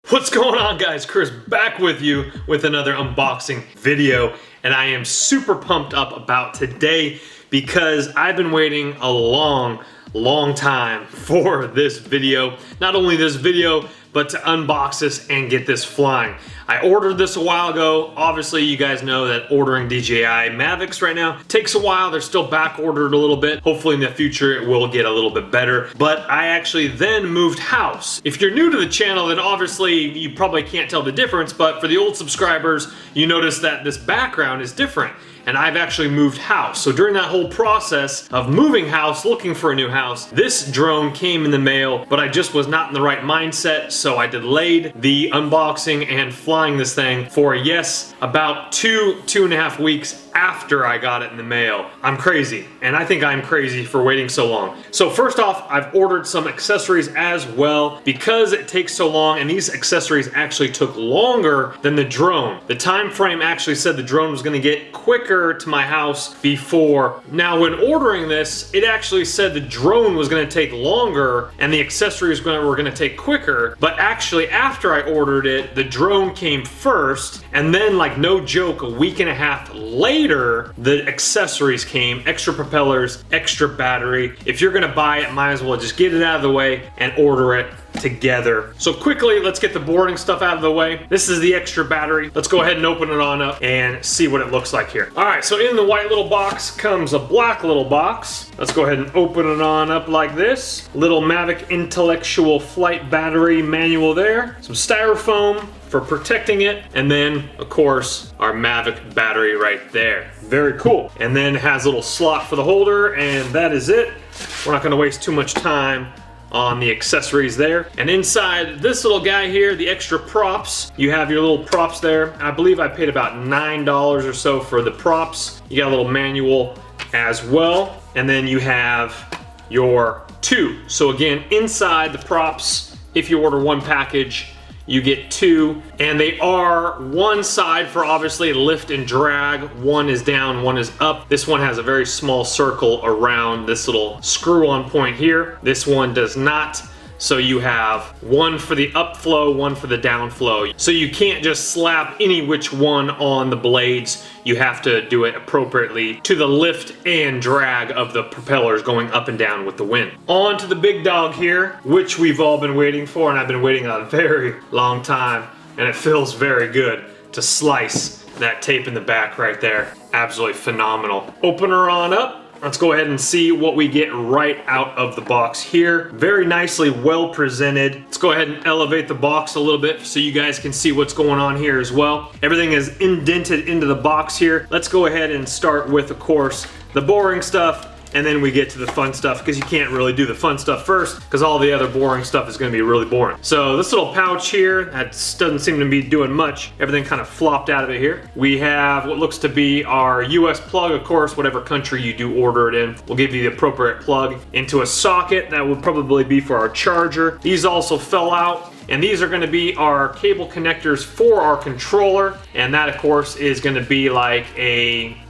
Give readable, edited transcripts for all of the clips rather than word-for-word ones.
What's going on, guys? Chris back with you with another unboxing video, and I am super pumped up about today because I've been waiting a long time for this video. Not only this video, but to unbox this and get this flying. I ordered this a while ago. Obviously, you guys know that ordering DJI Mavics right now takes a while. They're still back ordered a little bit. Hopefully in the future it will get a little bit better. But I actually then moved house. If you're new to the channel, then obviously you probably can't tell the difference, but for the old subscribers, you notice that this background is different. And I've actually moved house. So during that whole process of moving house, looking for a new house, this drone came in the mail, but I just was not in the right mindset, so I delayed the unboxing and flying this thing for, yes, about two and a half weeks after I got it in the mail. I'm crazy, and I think I'm crazy for waiting so long. So first off, I've ordered some accessories as well because it takes so long, and these accessories actually took longer than the drone. The time frame actually said the drone was gonna get quicker to my house before. Now, when ordering this, it actually said the drone was gonna take longer and the accessories were gonna take quicker, but actually after I ordered it, the drone came first, and then, like no joke, a week and a half later, the accessories came, extra propellers, extra battery. If you're gonna buy it, might as well just get it out of the way and order it together. So quickly, let's get the boring stuff out of the way. This is the extra battery. Let's go ahead and open it on up and see what it looks like here. All right, so in the white little box comes a black little box. Let's go ahead and open it on up like this. Little Mavic Intellectual Flight Battery manual there. Some styrofoam for protecting it, and then of course our Mavic battery right there. Very cool. And then it has a little slot for the holder, and that is it. We're not gonna waste too much time on the accessories there. And inside this little guy here, the extra props, you have your little props there. I believe I paid about $9 or so for the props. You got a little manual as well, and then you have your two. So again, inside the props, if you order one package, you get two, and they are one side for obviously lift and drag. One is down, one is up. This one has a very small circle around this little screw-on point here. This one does not. So you have one for the upflow, one for the downflow. So you can't just slap any which one on the blades. You have to do it appropriately to the lift and drag of the propellers going up and down with the wind. On to the big dog here, which we've all been waiting for, and I've been waiting a very long time, and it feels very good to slice that tape in the back right there. Absolutely phenomenal. Open her on up. Let's go ahead and see what we get right out of the box here. Very nicely, well presented. Let's go ahead and elevate the box a little bit so you guys can see what's going on here as well. Everything is indented into the box here. Let's go ahead and start with, of course, the boring stuff, and then we get to the fun stuff, because you can't really do the fun stuff first because all the other boring stuff is going to be really boring. So this little pouch here, that doesn't seem to be doing much. Everything kind of flopped out of it here. We have what looks to be our US plug, of course, whatever country you do order it in. We'll give you the appropriate plug into a socket. That would probably be for our charger. These also fell out. And these are gonna be our cable connectors for our controller. And that, of course, is gonna be like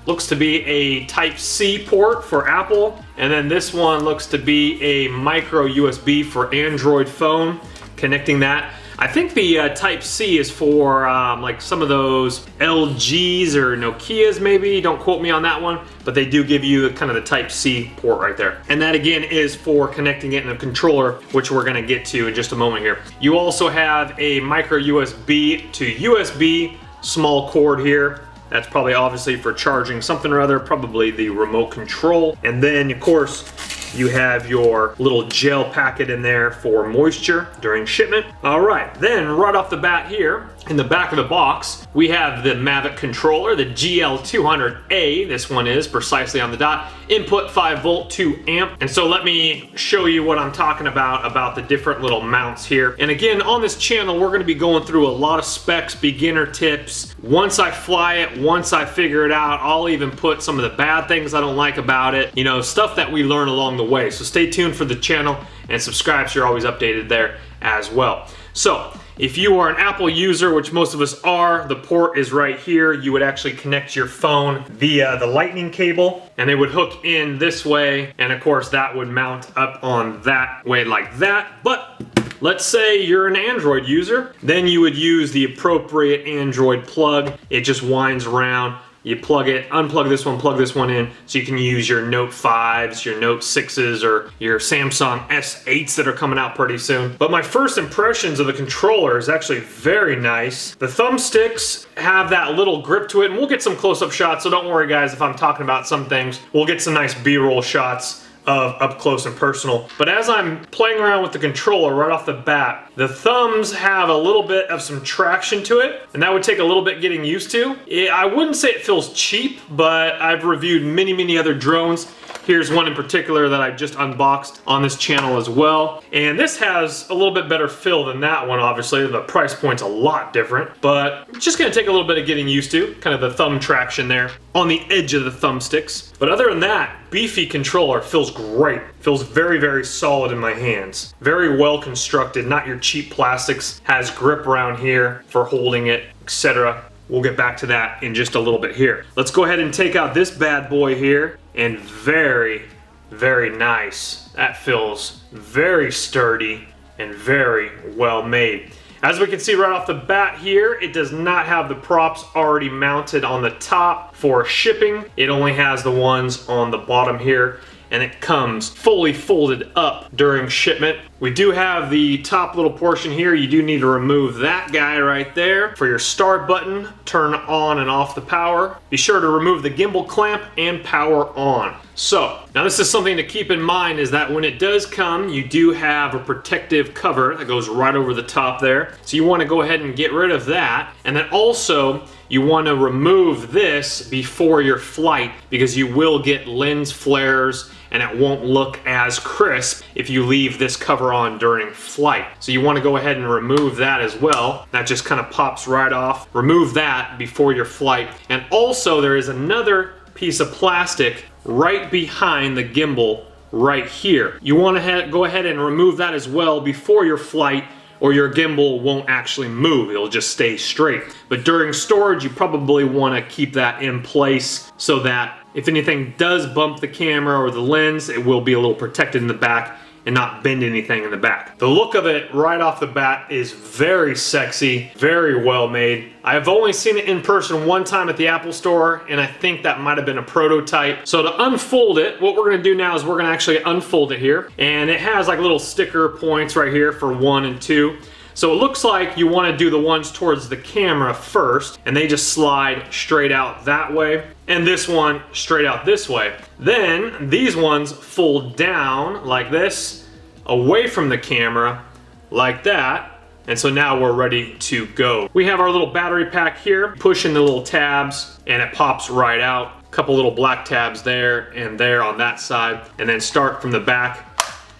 looks to be a Type-C port for Apple. And then this one looks to be a micro USB for Android phone, connecting that. I think the Type-C is for like some of those LGs or Nokias maybe, don't quote me on that one, but they do give you kind of the Type-C port right there. And that again is for connecting it in the controller, which we're gonna get to in just a moment here. You also have a micro USB to USB small cord here. That's probably obviously for charging something or other, probably the remote control. And then of course, you have your little gel packet in there for moisture during shipment. All right, then right off the bat here, in the back of the box, we have the Mavic controller, the GL200A, this one is precisely on the dot, input 5 volt, 2 amp. And so let me show you what I'm talking about the different little mounts here. And again, on this channel, we're gonna be going through a lot of specs, beginner tips. Once I fly it, once I figure it out, I'll even put some of the bad things I don't like about it, you know, stuff that we learn along the way. So stay tuned for the channel and subscribe so you're always updated there as well. So if you are an Apple user, which most of us are, the port is right here. You would actually connect your phone via the lightning cable, and it would hook in this way, and of course that would mount up on that way like that. But Let's say you're an Android user, then you would use the appropriate Android plug. It just winds around. You plug it, unplug this one, plug this one in, so you can use your Note 5s, your Note 6s, or your Samsung S8s that are coming out pretty soon. But my first impressions of the controller is actually very nice. The thumbsticks have that little grip to it, and we'll get some close-up shots, so don't worry guys if I'm talking about some things. We'll get some nice B-roll shots of up close and personal. But as I'm playing around with the controller right off the bat, the thumbs have a little bit of some traction to it, and that would take a little bit getting used to. I wouldn't say it feels cheap, but I've reviewed many other drones. Here's one in particular that I just unboxed on this channel as well. And this has a little bit better feel than that one, obviously. The price point's a lot different, but it's just gonna take a little bit of getting used to, kind of the thumb traction there on the edge of the thumbsticks. But other than that, beefy controller, feels great. Feels very solid in my hands. Very well constructed, not your cheap plastics. Has grip around here for holding it, etc. We'll get back to that in just a little bit here. Let's go ahead and take out this bad boy here, and very nice. That feels very sturdy and very well made. As we can see right off the bat here, it does not have the props already mounted on the top for shipping. It only has the ones on the bottom here, and it comes fully folded up during shipment. We do have the top little portion here. You do need to remove that guy right there. For your start button, turn on and off the power. Be sure to remove the gimbal clamp and power on. So, now this is something to keep in mind, is that when it does come, you do have a protective cover that goes right over the top there. So you want to go ahead and get rid of that. And then also, you want to remove this before your flight, because you will get lens flares and it won't look as crisp if you leave this cover on during flight. So you want to go ahead and remove that as well. That just kind of pops right off. Remove that before your flight. And also there is another piece of plastic right behind the gimbal right here. You want to go ahead and remove that as well before your flight, or your gimbal won't actually move. It'll just stay straight. But during storage, you probably want to keep that in place so that if anything does bump the camera or the lens, it will be a little protected in the back and not bend anything in the back. The look of it right off the bat is very sexy, very well made. I've only seen it in person one time at the Apple Store, and I think that might have been a prototype. So to unfold it, what we're gonna do now is we're gonna actually unfold it here, and it has like little sticker points right here for 1 and 2. So it looks like you want to do the ones towards the camera first, and they just slide straight out that way, and this one straight out this way. Then these ones fold down like this, away from the camera, like that, and so now we're ready to go. We have our little battery pack here, push in the little tabs, and it pops right out. A couple little black tabs there and there on that side, and then start from the back.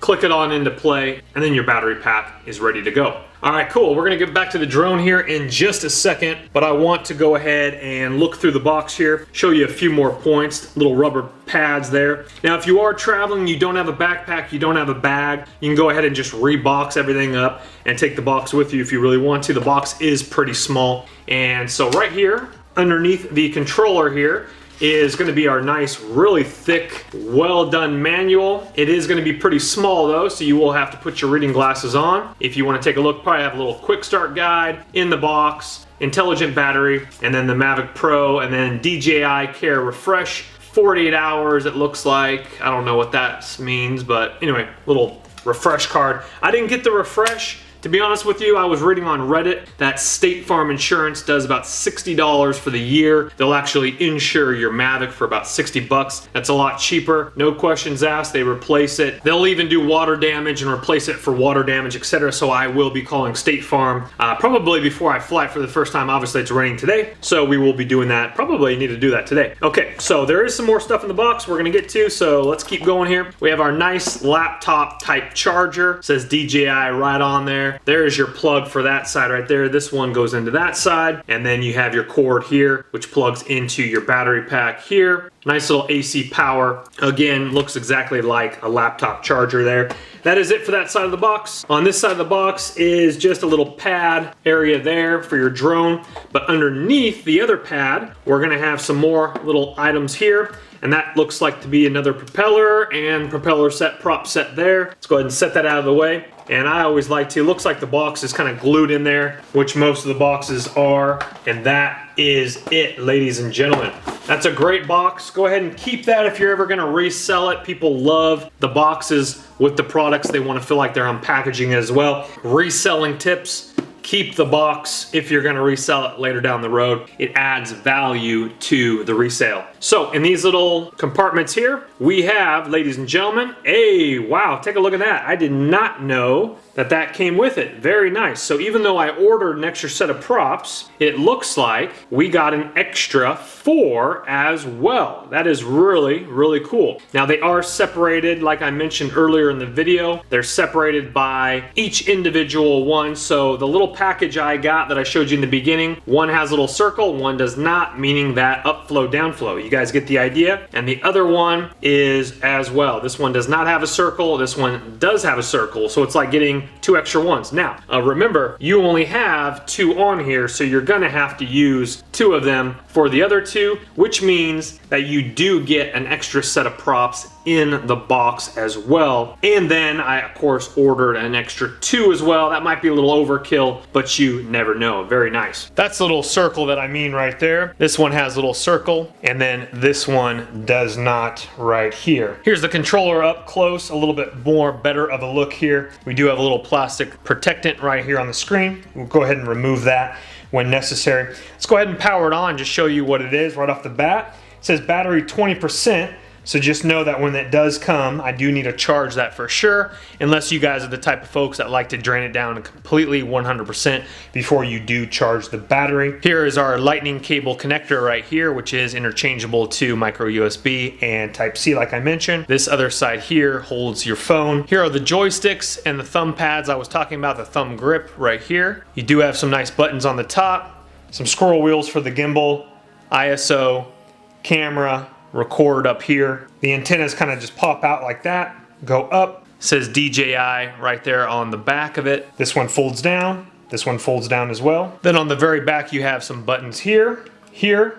Click it on into play, and then your battery pack is ready to go. All right, cool. We're gonna get back to the drone here in just a second, but I want to go ahead and look through the box here, show you a few more points, little rubber pads there. Now, if you are traveling, you don't have a backpack, you don't have a bag, you can go ahead and just rebox everything up and take the box with you if you really want to. The box is pretty small. And so right here, underneath the controller here, is going to be our nice, really thick, well done manual. It is going to be pretty small though, so you will have to put your reading glasses on. If you want to take a look, probably have a little quick start guide in the box, intelligent battery, and then the Mavic Pro, and then DJI Care refresh, 48 hours it looks like. I don't know what that means, but anyway, little refresh card. I didn't get the refresh. To be honest with you, I was reading on Reddit that State Farm Insurance does about $60 for the year. They'll actually insure your Mavic for about 60 bucks. That's a lot cheaper. No questions asked. They replace it. They'll even do water damage and replace it for water damage, etc. So I will be calling State Farm probably before I fly for the first time. Obviously, it's raining today, so we will be doing that. Probably need to do that today. Okay, so there is some more stuff in the box we're gonna get to, so let's keep going here. We have our nice laptop type charger. It says DJI right on there. There is your plug for that side right there. This one goes into that side, and then you have your cord here, which plugs into your battery pack here. Nice little AC power. Again, looks exactly like a laptop charger there. That is it for that side of the box. On this side of the box is just a little pad area there for your drone. But underneath the other pad, we're gonna have some more little items here. And that looks like to be another propeller and propeller set, prop set there. Let's go ahead and set that out of the way. And I always like to, looks like the box is kind of glued in there, which most of the boxes are. And that is it, ladies and gentlemen. That's a great box. Go ahead and keep that if you're ever gonna resell it. People love the boxes with the products. They wanna feel like they're unpackaging as well. Reselling tips. Keep the box if you're gonna resell it later down the road. It adds value to the resale. So in these little compartments here, we have, ladies and gentlemen, wow, take a look at that. I did not know that that came with it. Very nice. So even though I ordered an extra set of props, it looks like we got an extra 4 as well. That is really, really cool. Now they are separated, like I mentioned earlier in the video. They're separated by each individual one. So the little package I got that I showed you in the beginning, one has a little circle, one does not, meaning that upflow, downflow. You guys get the idea? And the other one is as well. This one does not have a circle. This one does have a circle. So it's like getting 2 extra ones. Now, remember, you only have 2 on here, so you're gonna have to use 2 of them for the other 2, which means that you do get an extra set of props in the box as well. And then I, of course, ordered an extra 2 as well. That might be a little overkill, but you never know. Very nice. That's the little circle that I mean right there. This one has a little circle, and then this one does not right here. Here's the controller up close, a little bit more better of a look here. We do have a little plastic protectant right here on the screen. We'll go ahead and remove that when necessary. Let's go ahead and power it on, just show you what it is right off the bat. It says battery 20%. So just know that when it does come, I do need to charge that for sure, unless you guys are the type of folks that like to drain it down completely 100% before you do charge the battery. Here is our lightning cable connector right here, which is interchangeable to micro USB and Type-C like I mentioned. This other side here holds your phone. Here are the joysticks and the thumb pads I was talking about, the thumb grip right here. You do have some nice buttons on the top, some scroll wheels for the gimbal, ISO, camera, record up here. The antennas kind of just pop out like that, go up. It says DJI right there on the back of it. This one folds down. This one folds down as well. Then on the very back you have some buttons here,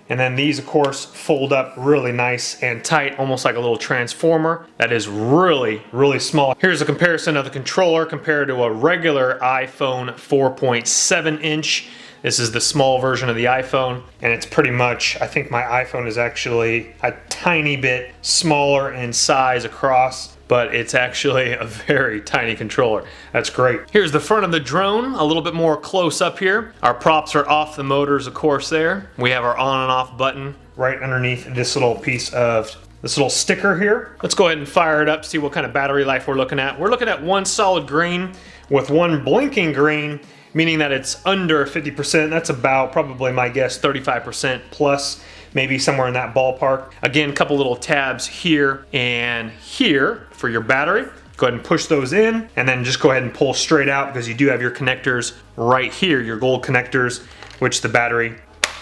and then these of course fold up really nice and tight, almost like a little transformer. That is really, really small. Here's a comparison of the controller compared to a regular iPhone 4.7 inch. This is the small version of the iPhone, and it's pretty much, I think my iPhone is actually a tiny bit smaller in size across, but it's actually a very tiny controller. That's great. Here's the front of the drone, a little bit more close up here. Our props are off the motors, of course, there. We have our on and off button right underneath this little piece of this little sticker here. Let's go ahead and fire it up, see what kind of battery life we're looking at. We're looking at 1 solid green with 1 blinking green, meaning that it's under 50%. That's about, probably my guess, 35% plus, maybe somewhere in that ballpark. Again, a couple little tabs here and here for your battery. Go ahead and push those in, and then just go ahead and pull straight out, because you do have your connectors right here, your gold connectors, which the battery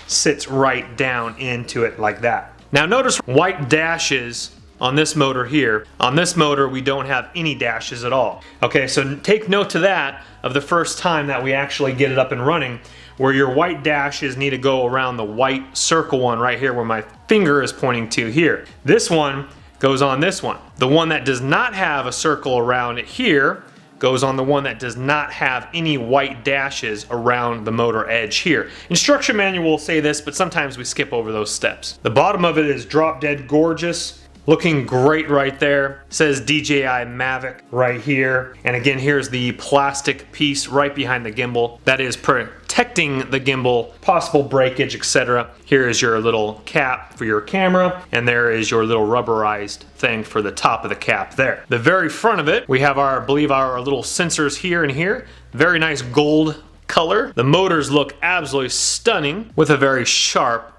sits right down into it like that. Now notice white dashes on this motor here. On this motor, we don't have any dashes at all. Okay, so take note to that of the first time that we actually get it up and running, where your white dashes need to go around the white circle one right here where my finger is pointing to here. This one goes on this one. The one that does not have a circle around it here goes on the one that does not have any white dashes around the motor edge here. Instruction manual will say this, but sometimes we skip over those steps. The bottom of it is drop dead gorgeous. Looking great right there. It says DJI Mavic right here. And again, here's the plastic piece right behind the gimbal that is protecting the gimbal, possible breakage, etc. Here is your little cap for your camera, and there is your little rubberized thing for the top of the cap there. The very front of it, we have our, I believe, our little sensors here and here. Very nice gold color. The motors look absolutely stunning with a very sharp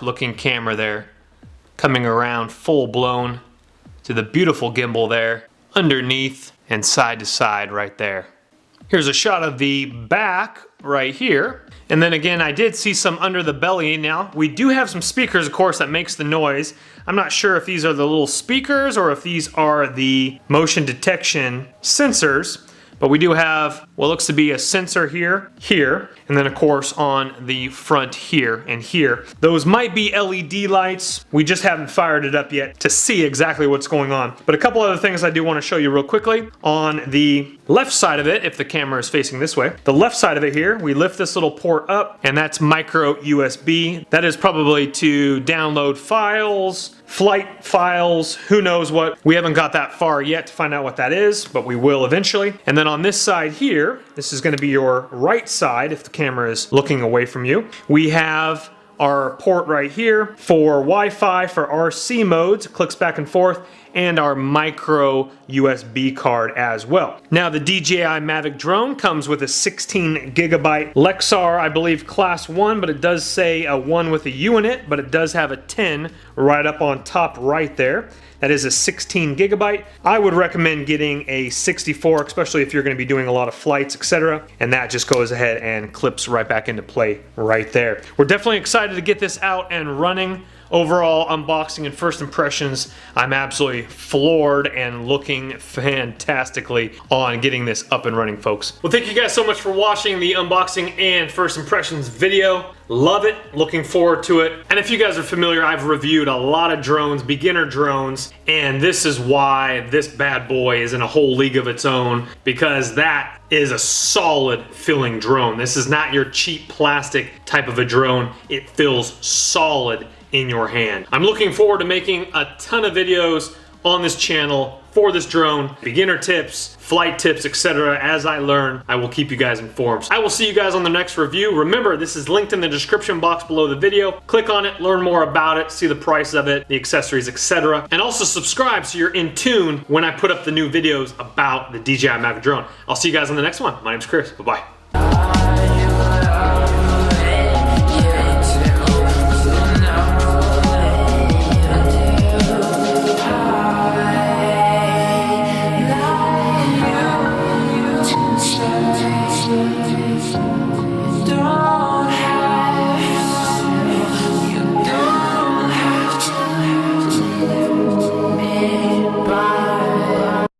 looking camera there, coming around full blown to the beautiful gimbal there, underneath and side to side right there. Here's a shot of the back right here. And then again, I did see some under the belly. Now, we do have some speakers, of course, that makes the noise. I'm not sure if these are the little speakers or if these are the motion detection sensors. But we do have what looks to be a sensor here, and then of course on the front here and here. Those might be LED lights. We just haven't fired it up yet to see exactly what's going on. But a couple other things I do want to show you real quickly. On the left side of it, if the camera is facing this way, the left side of it here, we lift this little port up, and that's micro USB. That is probably to download files, flight files, who knows what. We haven't got that far yet to find out what that is, but we will eventually. And then on this side here, this is going to be your right side if the camera is looking away from you. We have our port right here for Wi-Fi, for RC modes, it clicks back and forth, and our micro USB card as well. Now the DJI Mavic drone comes with a 16 gigabyte Lexar, I believe class 1, but it does say a 1 with a U in it, but it does have a 10 right up on top right there. That is a 16 gigabyte. I would recommend getting a 64, especially if you're going to be doing a lot of flights, etc. And that just goes ahead and clips right back into play right there. We're definitely excited to get this out and running. Overall unboxing and first impressions, I'm absolutely floored and looking fantastically on getting this up and running, folks. Well, thank you guys so much for watching the unboxing and first impressions video. Love it, looking forward to it. And if you guys are familiar, I've reviewed a lot of drones, beginner drones, and this is why this bad boy is in a whole league of its own, because that is a solid filling drone. This is not your cheap plastic type of a drone. It feels solid in your hand. I'm looking forward to making a ton of videos on this channel for this drone, beginner tips, flight tips, etc. As I learn, I will keep you guys informed. I will see you guys on the next review. Remember, this is linked in the description box below the video. Click on it, learn more about it, see the price of it, the accessories, etc. And also subscribe so you're in tune when I put up the new videos about the DJI Mavic drone. I'll see you guys on the next one. My name's Chris. Bye-bye.